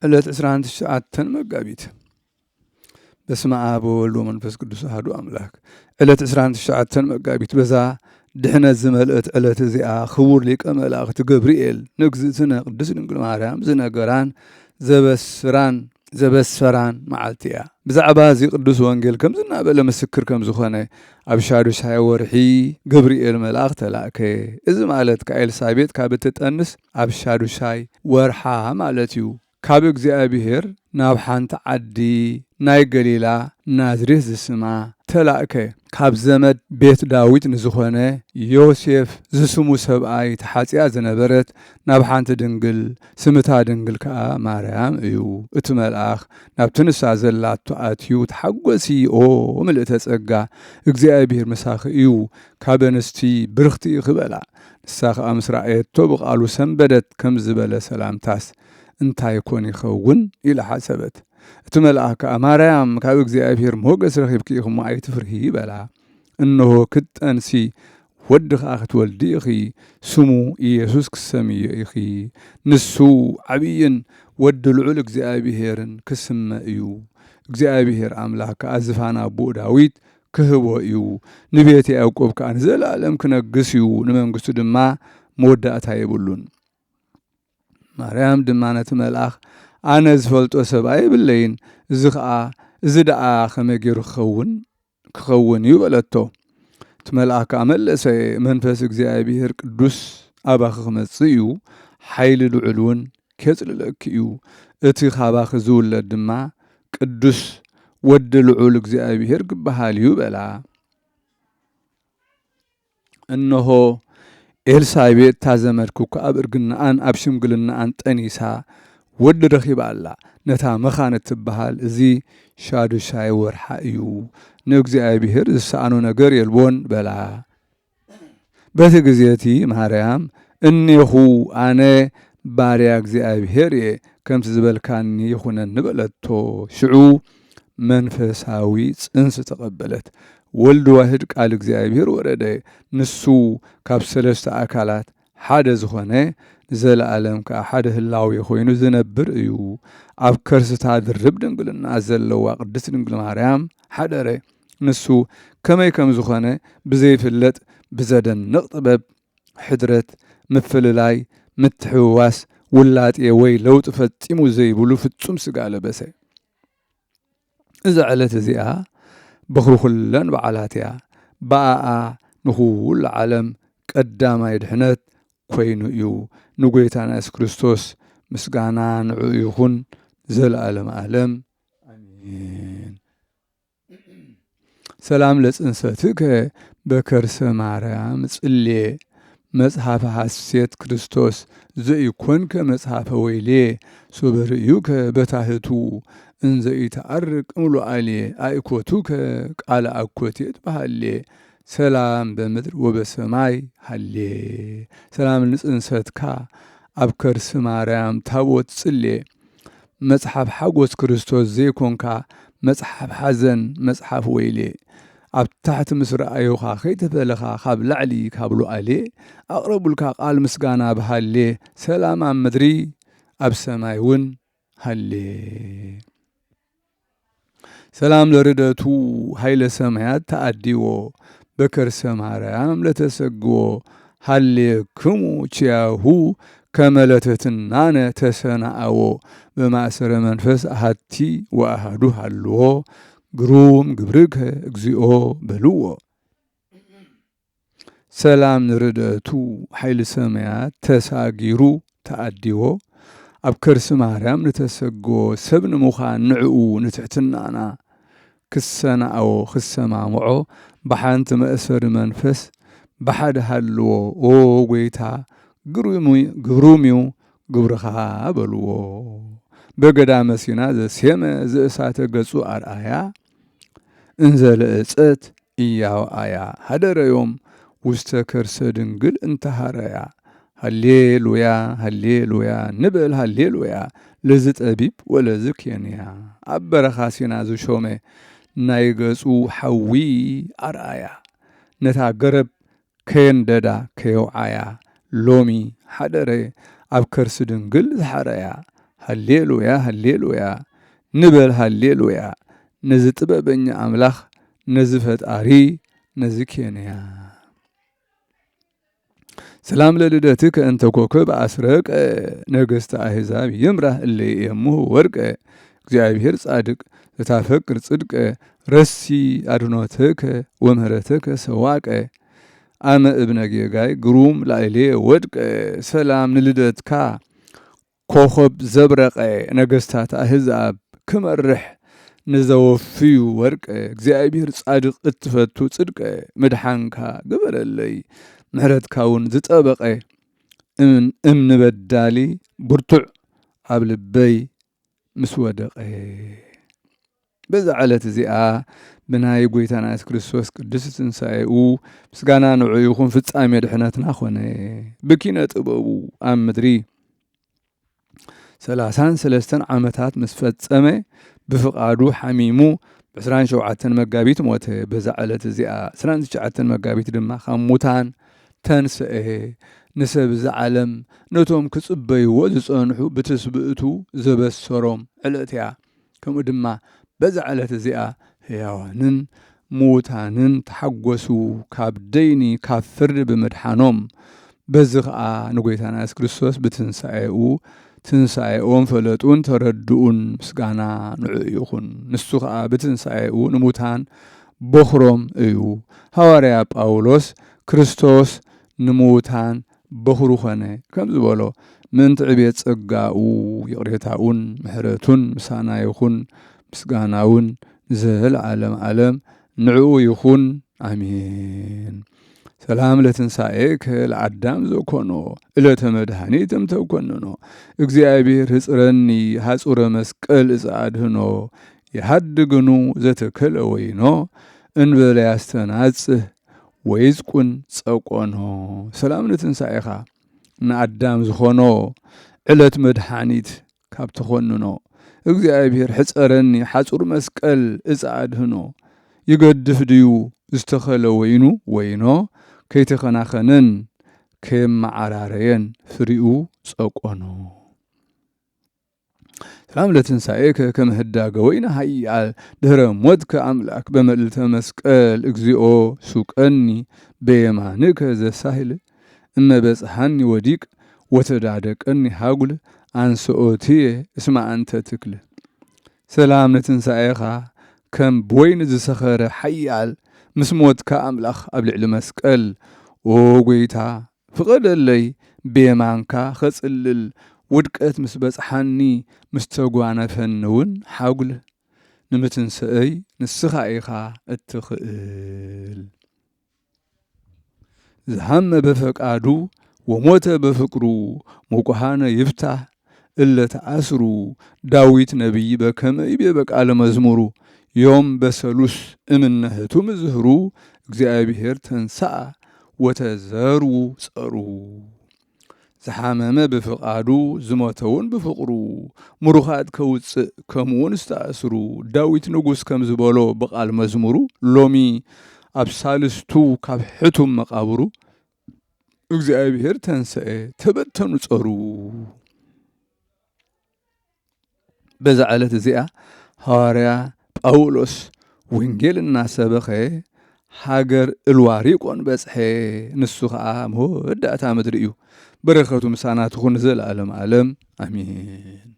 ዕለት 19 መጋቢት በስመ አብ ወወልድ ወመንፈስ ቅዱስ አሐዱ አምላክ። ዕለት 19 መጋቢት በዛ ድሕነት ዝመልእት ዕለት እዚኣ ክቡር ሊቀ መላእክቲ ገብርኤል ንእግዝእትነ ቅድስት ድንግል ማርያም ዝነገራን ዘበስፈራን መዓልቲ እያ። ብዛዕባ እዚ ቅዱስ ወንጌል ከም ዝናበለ ምስክር ከም ዝኾነ ኣብ ሻዱሻይ ወርሒ ገብርኤል መልኣኽ ተላእከ። እዚ ማለት ከኤልሳቤጥ ካብ እትጠንስ ኣብ ሻዱሻይ ወርሓ ማለት እዩ። ካብ እግዚኣብሔር ናብ ሓንቲ ዓዲ ናይ ገሊላ ናዝሬት ዝስማ ተላእከ። ካብ ዘመድ ቤት ዳዊት ንዝኾነ ዮሴፍ ዝስሙ ሰብኣይ ተሓፂያ ዝነበረት ናብ ሓንቲ ድንግል ስምታ ድንግል ከዓ ማርያም እዩ። እቲ መልኣኽ ናብቲ ንሳ ዘላቶ ኣትዩ ተሓጐሲ ኦ ምልእተ ጸጋ እግዚኣብሔር ምሳኺ እዩ፣ ካብ ኣንስቲ ብርኽቲ ክበላ። ንሳ ከዓ ምስ ረኣየቶ ብቓሉ ሰንበደት ከም ዝበለ ሰላምታስ እንታይ ኮን ይኸውን ኢላ ሓሰበት። እቲ መልኣኽ ከዓ ማርያም ካብ እግዚኣብሔር ሞገስ ረኺብኪ ኢኹም ኣይትፍርሂ በላ። እነሆ ክትጠንሲ ወዲ ከዓ ክትወልዲ ኢኺ፣ ስሙ ኢየሱስ ክሰምዮ ኢኺ። ንሱ ዓብይን ወዲ ልዑል እግዚኣብሔርን ክስመ እዩ። እግዚኣብሔር ኣምላኽ ከዓ ዝፋና ኣቦኡ ዳዊት ክህቦ እዩ። ንቤት ያዕቆብ ከዓ ንዘለኣለም ክነግስ እዩ፣ ንመንግስቱ ድማ መወዳእታ የብሉን። ማርያም ድማ ነቲ መልኣኽ ኣነ ዝፈልጦ ሰብ ኣይብለይን፣ እዚ ደኣ ከመይ ገይሩ ክኸውን እዩ በለቶ። እቲ መልኣኽ ከዓ መለሰ፣ መንፈስ እግዚኣብሔር ቅዱስ ኣባኺ ክመጽእ እዩ፣ ሓይሊ ልዑል እውን ከጽልለኪ እዩ። እቲ ካባኺ ዝውለድ ድማ ቅዱስ ወዲ ልዑል እግዚኣብሔር ክበሃል እዩ በላ። እነሆ ኤልሳቤጥ ታዘመድኩ ኣብ እርግናኣን ኣብ ሽምግልናኣን ጠኒሳ ወዲ ረኺባ ኣላ። ነታ መኻን እትበሃል እዚ ሻዱሻይ ወርሓ እዩ። ንእግዚኣብሔር ዝሰኣኖ ነገር የልቦን በላ። በቲ ግዜቲ ማርያም እኔኹ ኣነ ባርያ እግዚኣብሔር እየ፣ ከምቲ ዝበልካኒ ይኹነኒ በለቶ። ሽዑ መንፈሳዊ ጽንስ ተቐበለት። ወልዲ ዋህድ ቃል እግዚኣብሔር ወረደ። ንሱ ካብ ሰለስተ ኣካላት ሓደ ዝኾነ ዘለኣለም ከዓ ሓደ ህላዊ ኮይኑ ዝነብር እዩ። ኣብ ከርስታ ድርብ ድንግልና ዘለዋ ቅድስት ድንግል ማርያም ሓደረ። ንሱ ከመይ ከም ዝኾነ ብዘይፍለጥ ብዘደንቕ ጥበብ ሕድረት፣ ምፍልላይ፣ ምትሕውዋስ፣ ውላጤ ወይ ለውጢ ፈጺሙ ዘይብሉ ፍጹም ስጋ ለበሰ። እዛ ዕለት እዚኣ በኽሪ ኩለን በዓላት እያ። ብኣኣ ንኹሉ ዓለም ቀዳማይ ድሕነት ኮይኑ እዩ። ንጎይታና ኢየሱስ ክርስቶስ ምስጋና ንዑ ይኹን ዘለዓለም ዓለም ኣሜን። ሰላም ለጽንሰትከ በከርሰ ማርያም ጽሌ መጽሐፈ ሐሴት ክርስቶስ ዘኢኮንከ መጽሐፈ ወይሌ ሶበርእዩከ በታህቱ እንዘ ኢተዐርቅ እምሉዓሌ አእኮቱከ ቃለ አኮቴት በሃሌ ሰላም በምድር ወበሰማይ ሃሌ። ሰላም ንጽንሰትካ ኣብ ከርሲ ማርያም ታቦት ጽሌ መጽሓፍ ሓጎስ ክርስቶስ ዘይኮንካ መጽሓፍ ሓዘን መጽሓፍ ወይሌ። ኣብ ታሕቲ ምስ ረኣዩኻ ከይተፈለኻ ካብ ላዕሊ ካብ ሉዓሌ ኣቕረቡልካ ቃል ምስጋና በሃሌ ሰላም ኣብ ምድሪ ኣብ ሰማይ እውን ሃሌ። ሰላም ለርደቱ ሃይለ ሰማያት ተኣዲዎ በከርሰ ማርያም ለተሰግዎ ሃሌክሙ ችያሁ ከመለተትናነ ተሰናአዎ በማእሰረ መንፈስ ኣሃቲ ወኣሃዱ ሃልዎ ግሩም ግብርከ እግዚኦ በልዎ። ሰላም ንርደቱ ሃይለ ሰማያት ተሳጊሩ ተኣዲዎ ኣብ ከርሲ ማርያም ንተሰግዎ ሰብ ንምዃን ንዕኡ ንትሕትናና ክሰናአዎ ክሰማምዖ ብሓንቲ መእሰሪ መንፈስ ብሓደ ሃልዎ ኦ ጎይታ ግሩም እዩ ግብርኻ በልዎ። በገዳመ ሲና ዘሴመ ዘእሳተ ገጹ ኣርኣያ እንዘለእፀት እያውኣያ ሃደረዮም ውስተ ከርሰ ድንግል እንተሃረያ። ሃሌሉያ ሃሌሉያ ንበል ሃሌሉያ ለዝ ጠቢብ ወለዝ ኬንያ። ኣብ በረኻ ሲና ዝሾመ ናይ ገጹ ሓዊ ኣርኣያ ነታ ገረብ ከየንደዳ ከየውዓያ ሎሚ ሓደረ ኣብ ከርሲ ድንግል ዝሓረያ ሃሌሉያ ሃሌሉያ ንበል ሃሌሉያ ነዚ ጥበበኛ አምላኽ ነዚ ፈጣሪ ነዚ ኬንያ ሰላም ለልደትከ እንተ ኮከብ አስረቀ ነገሥተ አሕዛብ ይምራህ እለ የሙህ ወርቀ እግዚአብሔር ጻድቅ ዘታፈቅር ጽድቀ ረሲ አድኖትከ ወምህረትከ ሰዋቀ አመ እብነ ጌጋይ ግሩም ላዕሌ ወድቀ ሰላም ንልደትካ ኮኸብ ዘብረቀ ነገሥታት አሕዛብ ክመርሕ ንዘወፍዩ ወርቀ እግዚአብሔር ጻድቅ እትፈቱ ጽድቀ ምድሓንካ ግበረለይ ምሕረትካ እውን ዝጠበቐ እምኒ በዳሊ ብርቱዕ ኣብ ልበይ ምስ ወደቐ በዛ ዕለት እዚኣ ብናይ ጎይታና ኢየሱስ ክርስቶስ ቅዱስ ትንሣኤኡ ምስጋና ንዑ ይኹን ፍጻሜ ድሕነትና ኾነ ብኪነ ጥበቡ ኣብ ምድሪ 33 ዓመታት ምስ ፈጸመ ብፍቓዱ ሓሚሙ ብ27 መጋቢት ሞተ በዛ ዕለት እዚኣ 29 መጋቢት ድማ ካብ ሙታን ተንስአ ንሰብ ዝዓለም ነቶም ክጽበይዎ ዝጸንሑ ብትስብእቱ ዘበሰሮም ዕለት እያ ከምኡ ድማ በዛ ዕለት እዚኣ ሕያዋንን ሙታንን ተሓጐሱ ካብ ደይኒ ካብ ፍርዲ ብምድሓኖም በዚ ከዓ ንጎይታና ኢየሱስ ክርስቶስ ብትንሣኤኡ ትንሣኤኦም ፈለጡን ተረድኡን ምስጋና ንዑ ይኹን ንሱ ከዓ ብትንሣኤኡ ንሙታን በኽሮም እዩ ሐዋርያ ጳውሎስ ክርስቶስ ንሙታን በኽሩ ኾነ ከም ዝበሎ ምእንቲ ዕቤት ጸጋኡ ይቕሬታኡን ምሕረቱን ምሳና ይኹን ምስጋናውን ዘለዓለም ዓለም ንዑ ይኹን አሜን። ሰላም ለትንሣኤከ ለአዳም ዘኮኖ ዕለተ መድኃኒት እምተኮንኖ እግዚአብሔር ህጽረኒ ሐጹረ መስቀል እጻድህኖ የሃድግኑ ዘተከለ ወይኖ እንበለ ያስተናጽህ ወይዝቁን ጸቆኖ ሰላም ለትንሣኤኻ ንአዳም ዝኾኖ ዕለት መድኃኒት ካብ ተኾንኖ እግዚአብሔር ሕጸረኒ ሐጹር መስቀል እጻድህኖ ይገድፍ ድዩ ዝተኸለ ወይኑ ወይኖ ከይተኸናኸነን ከየማዓራረየን ፍሪኡ ጸቆኖ ሰላም ለትንሣኤከ ከመ ህዳገ ወይነ ኃያል ድኅረ ሞትከ አምላክ በመልዕልተ መስቀል እግዚኦ ሱቀኒ በየማንከ ዘሳህል እመ በጽሐኒ ወዲቅ ወተዳደቀኒ ሃጉል አንስኦትየ እስመ አንተ ትክል ሰላም ለትንሣኤኻ ከም በወይኒ ዝሰኸረ ኃያል ምስ ሞትካ አምላኽ ኣብ ልዕሊ መስቀል ኦ ጎይታ ፍቐደለይ ብየማንካ ኸጽልል ውድቀት ምስ በጽሓኒ ምስ ተጓነፈኒውን ሓጉል ንምትንስአይ ንስኻ ኢኻ እትኽእል ዝሃመ በፈቃዱ ወሞተ በፍቅሩ ሙቁሃነ ይፍታህ እለ ተአስሩ ዳዊት ነቢይ በከመ ይቤ በቃለ መዝሙሩ ዮም በሰሉስ እምነህቱ ምዝህሩ እግዚአብሔር ተንሳአ ወተዘርው ጸሩ ዝሓመመ ብፍቓዱ ዝሞተውን ብፍቕሩ ሙሩኻት ከውፅእ ከምውን ዝተኣስሩ ዳዊት ንጉስ ከም ዝበሎ በቃል መዝሙሩ ሎሚ ኣብ ሳልስቱ ካብ ሕቱም መቃብሩ እግዚአብሔር ተንስአ ተበተኑ ጸሩ በዛ ዕለት እዚኣ ሐዋርያ ጳውሎስ ወንጌል እናሰበኸ ሃገር እልዋሪቆን በጽሐ ንሱ ከዓ መወዳእታ ምድሪ እዩ በረኸቱ ምሳና ትኹን ዘለዓለም ዓለም አሜን።